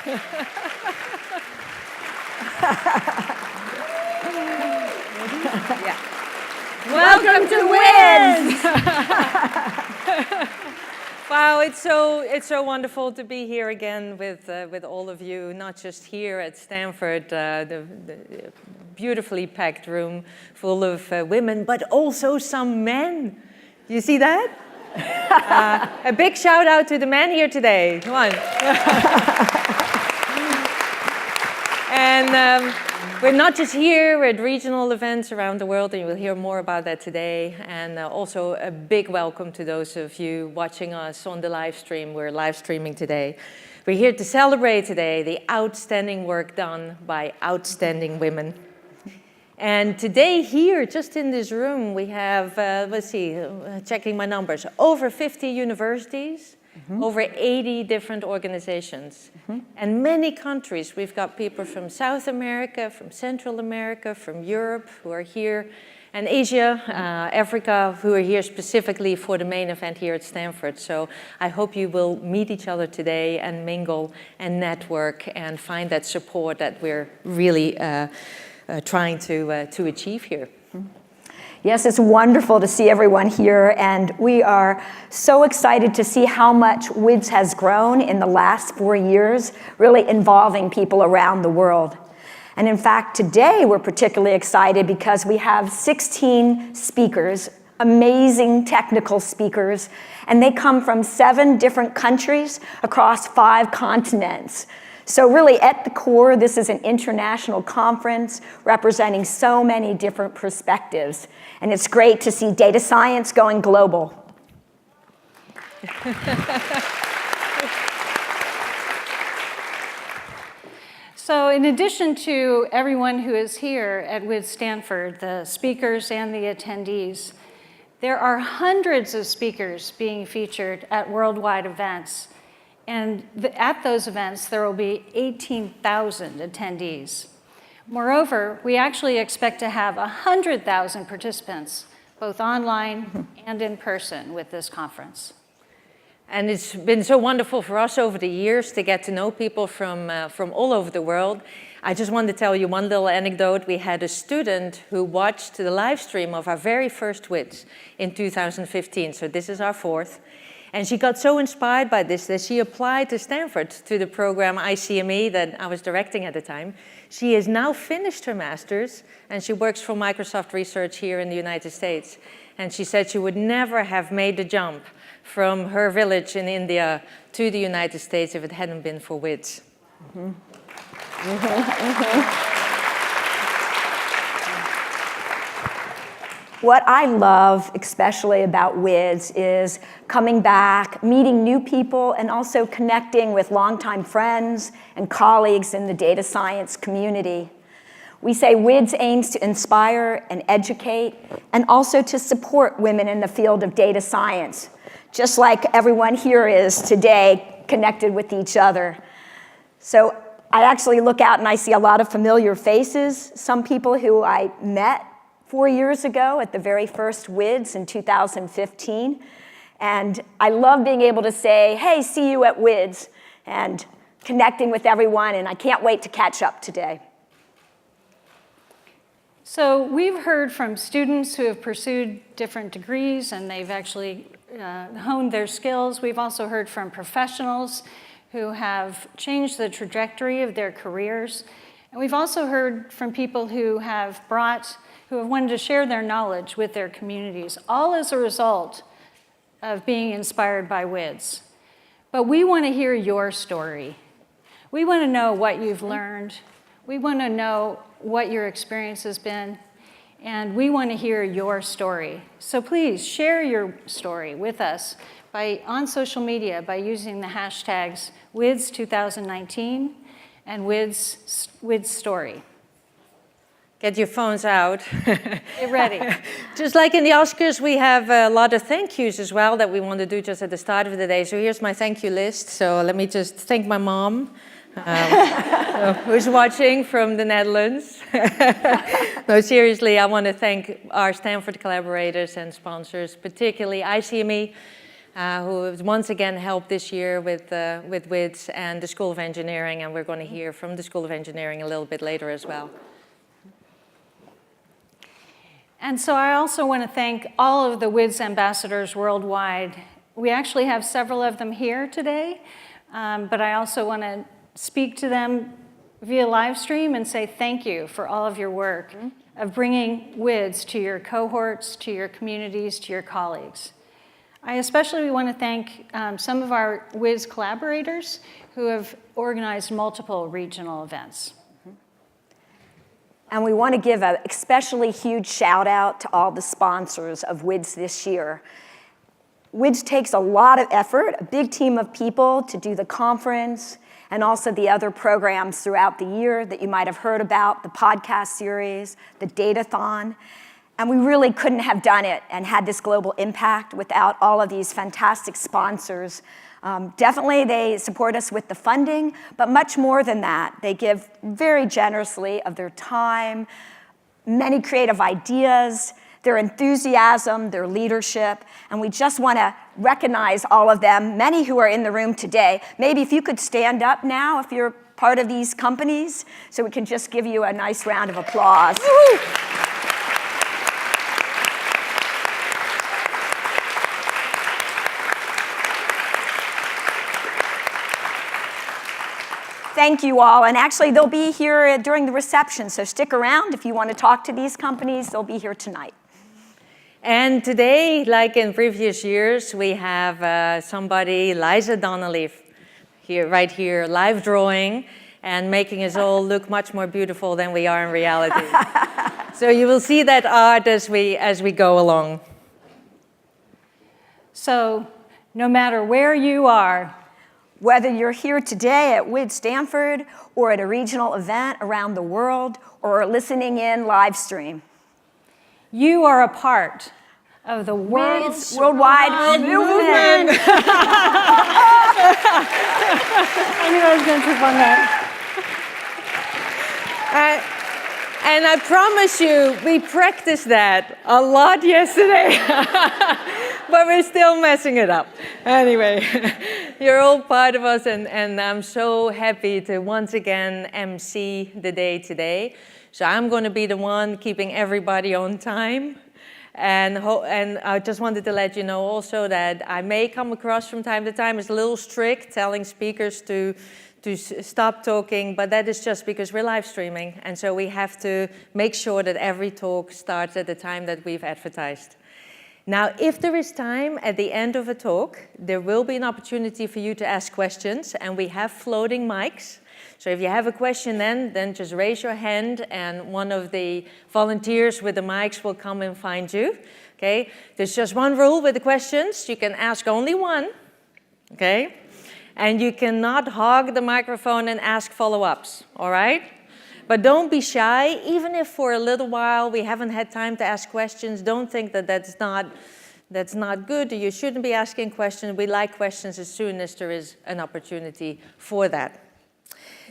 Yeah. Welcome to WiDS! Wow, it's so wonderful to be here again with all of you, not just here at Stanford, the beautifully packed room full of women, but also some men. You see that? A big shout out to the men here today. Come on. And we're not just here, we're at regional events around the world, and you will hear more about that today. And also a big welcome to those of you watching us on the live stream. We're live streaming today. We're here to celebrate today the outstanding work done by outstanding women. And today here, just in this room, we have, let's see, checking my numbers, over 50 universities, over 80 different organizations, and many countries. We've got people from South America, from Central America, from Europe who are here, and Asia, Africa, who are here specifically for the main event here at Stanford. So I hope you will meet each other today and mingle and network and find that support that we're really trying to achieve here. Yes, it's wonderful to see everyone here, and we are so excited to see how much WiDS has grown in the last 4 years, really involving people around the world. And in fact, today we're particularly excited because we have 16 speakers, amazing technical speakers, and they come from 7 different countries across 5 continents. So really at the core, this is an international conference representing so many different perspectives. And it's great to see data science going global. So in addition to everyone who is here at WiDS Stanford, the speakers and the attendees, there are hundreds of speakers being featured at worldwide events. And at those events, there will be 18,000 attendees. Moreover, we actually expect to have 100,000 participants, both online and in person, with this conference. And it's been so wonderful for us over the years to get to know people from all over the world. I just wanted to tell you one little anecdote. We had a student who watched the live stream of our very first WiDS in 2015, so this is our 4th. And she got so inspired by this that she applied to Stanford to the program ICME that I was directing at the time. She has now finished her master's and she works for Microsoft Research here in the United States. And she said she would never have made the jump from her village in India to the United States if it hadn't been for WiDS. What I love especially about WiDS is coming back, meeting new people, and also connecting with longtime friends and colleagues in the data science community. We say WiDS aims to inspire and educate, and also to support women in the field of data science, just like everyone here is today, connected with each other. So I actually look out and I see a lot of familiar faces, some people who I met 4 years ago at the very first WiDS in 2015. And I love being able to say, hey, see you at WiDS, and connecting with everyone, and I can't wait to catch up today. So we've heard from students who have pursued different degrees and they've actually honed their skills. We've also heard from professionals who have changed the trajectory of their careers. And we've also heard from people who have wanted to share their knowledge with their communities, all as a result of being inspired by WiDS. But we want to hear your story. We want to know what you've learned. We want to know what your experience has been. And we want to hear your story. So please share your story with us on social media by using the hashtags WiDS 2019 and WiDS story. Get your phones out. Get ready. Just like in the Oscars, we have a lot of thank yous as well that we want to do just at the start of the day. So here's my thank you list. So let me just thank my mom, who's watching from the Netherlands. No, seriously, I want to thank our Stanford collaborators and sponsors, particularly ICME, who has once again helped this year with WiDS and the School of Engineering, and we're going to hear from the School of Engineering a little bit later as well. And so I also want to thank all of the WiDS ambassadors worldwide. We actually have several of them here today, but I also want to speak to them via live stream and say thank you for all of your work of bringing WiDS to your cohorts, to your communities, to your colleagues. I especially want to thank some of our WiDS collaborators who have organized multiple regional events. And we want to give an especially huge shout out to all the sponsors of WiDS this year. WiDS takes a lot of effort, a big team of people to do the conference and also the other programs throughout the year that you might have heard about, the podcast series, the Datathon. And we really couldn't have done it and had this global impact without all of these fantastic sponsors. Definitely they support us with the funding, but much more than that. They give very generously of their time, many creative ideas, their enthusiasm, their leadership, and we just want to recognize all of them, many who are in the room today. Maybe if you could stand up now if you're part of these companies, so we can just give you a nice round of applause. Thank you all, and actually they'll be here during the reception, so stick around if you want to talk to these companies. They'll be here tonight. And today, like in previous years, we have somebody, Liza Donnelly, here, right here, live drawing and making us all look much more beautiful than we are in reality. So you will see that art as we go along. So no matter where you are, whether you're here today at WiDS Stanford or at a regional event around the world or listening in live stream, you are a part of the WiDS worldwide movement. I knew I was going to trip on that. And I promise you, we practiced that a lot yesterday, but we're still messing it up. Anyway, you're all part of us, and I'm so happy to once again MC the day today. So I'm going to be the one keeping everybody on time. And I just wanted to let you know also that I may come across from time to time as a little strict, telling speakers to stop talking, but that is just because we're live streaming, and so we have to make sure that every talk starts at the time that we've advertised. Now, if there is time at the end of a talk, there will be an opportunity for you to ask questions, and we have floating mics. So if you have a question then just raise your hand, and one of the volunteers with the mics will come and find you. Okay? There's just one rule with the questions. You can ask only one. Okay? And you cannot hog the microphone and ask follow-ups, all right? But don't be shy, even if for a little while we haven't had time to ask questions. Don't think that that's not good, or you shouldn't be asking questions. We like questions as soon as there is an opportunity for that.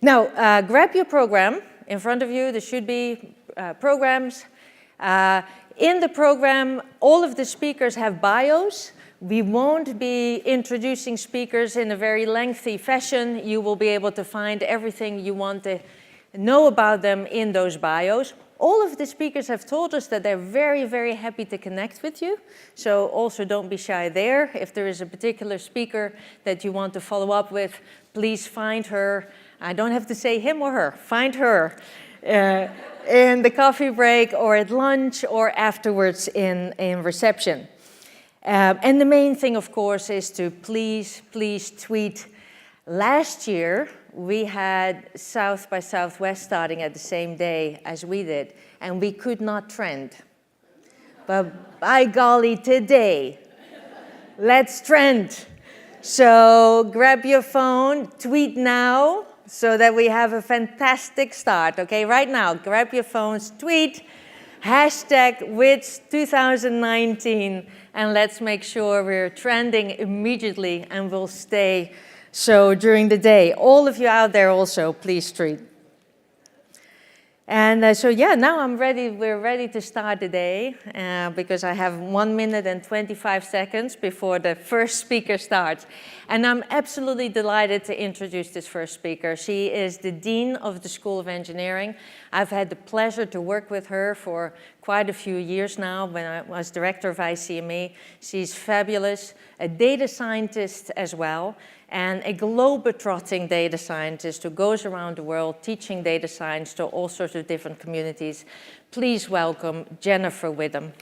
Now, grab your program. In front of you, there should be programs. In the program, all of the speakers have bios. We won't be introducing speakers in a very lengthy fashion. You will be able to find everything you want to know about them in those bios. All of the speakers have told us that they're very, very happy to connect with you. So also don't be shy there. If there is a particular speaker that you want to follow up with, please find her. I don't have to say him or her. Find her in the coffee break or at lunch or afterwards in reception. And the main thing, of course, is to please tweet. Last year, we had South by Southwest starting at the same day as we did, and we could not trend. But by golly, today, let's trend. So grab your phone, tweet now, so that we have a fantastic start. Okay, right now, grab your phones, tweet, #WiDS 2019, and let's make sure we're trending immediately and we'll stay so during the day. All of you out there also, please tweet. And so yeah, now we're ready to start the day because I have 1 minute and 25 seconds before the first speaker starts. And I'm absolutely delighted to introduce this first speaker. She is the Dean of the School of Engineering. I've had the pleasure to work with her for quite a few years now when I was director of ICME. She's fabulous, a data scientist as well, and a globe-trotting data scientist who goes around the world teaching data science to all sorts of different communities. Please welcome Jennifer Widom.